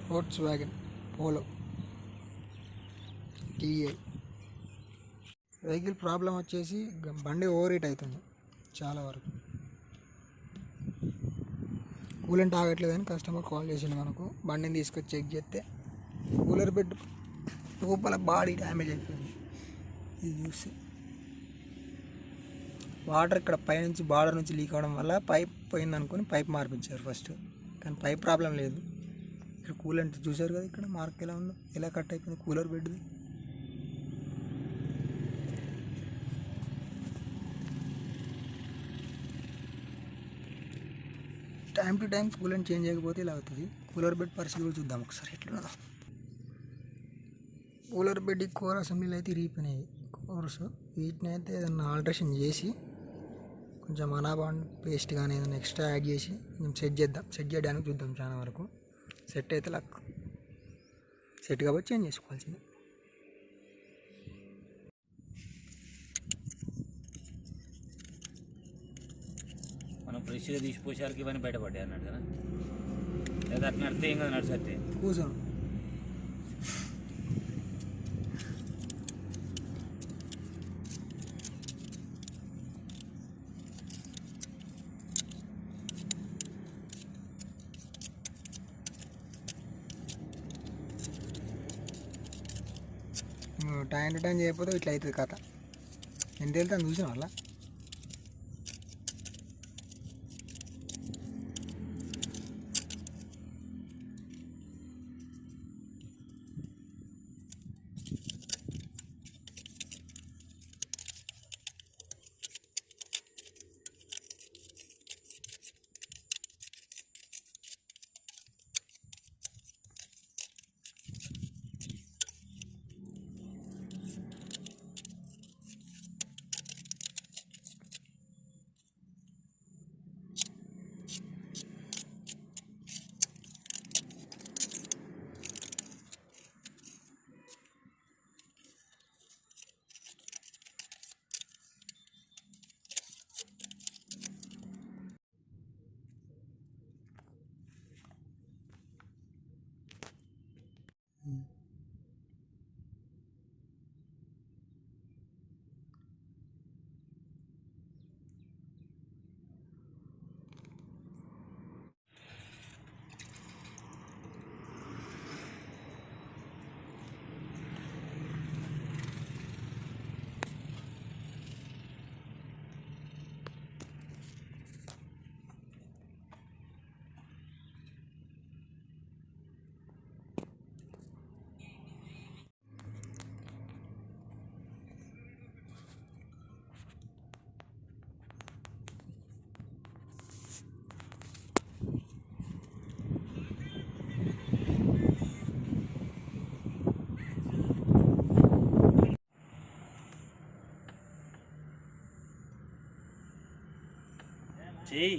Volkswagen Polo TI vehicle problem వచ్చేసి బండి over heat అవుతుంది చాలా వరకు. కూలెంట్ ఆగట్లేదని కస్టమర్ కాల్ చేసిండు మనకు. బండిని తీసుకొచ్చి చెక్ చేస్తే కూలర్ బెడ్ లోపల బాడీ డ్యామేజ్ అయిపోయింది. ఇది చూసి వాటర్ ఇక్కడ పైనుంచి బార్డర్ నుంచి లీక్ అవ్వడం వల్ల పైప్ పోయింది అనుకుని పైప్ మార్పించారు ఫస్ట్. కానీ పైప్ ప్రాబ్లం లేదు. ఇక్కడ కూలెంట్ చూసారు కదా, ఇక్కడ మార్క్ ఎలా ఉందో, ఎలా కట్ అయిపోయింది కూలర్ బెడ్ది. Time to time coolant change చేయకపోతే ఇలా అవుతుంది. కూలర్ బెడ్ పరిస్థితి కూడా చూద్దాం ఒకసారి ఎట్లున్నదో. కూలర్ బెడ్ కోర్ అసెంబ్లీలు అయితే ఇరిగిపోయినాయి కోర్స్. వీటిని అయితే ఏదన్నా ఆల్టరేషన్ చేసి కొంచెం అనాబాండ్ పేస్ట్ కానీ ఏదైనా ఎక్స్ట్రా యాడ్ చేసి కొంచెం సెట్ చేయడానికి చూద్దాం. చాలా వరకు సెట్ అయితే లక్, సెట్ కాబట్టి చేంజ్ చేసుకోవాల్సింది. మనం ఫ్రెష్గా తీసిపోసేసరికి ఇవన్నీ బయటపడ్డాయి అన్నాడు కదా, లేదా అట్లా నడితే ఏం కదా, నడిచే కూర్చోను. టైం టు టైం చేయకపోతే ఇట్లా అవుతుంది కథ. ఎంత వెళ్తాను చూసిన వాళ్ళ. చెయ్యి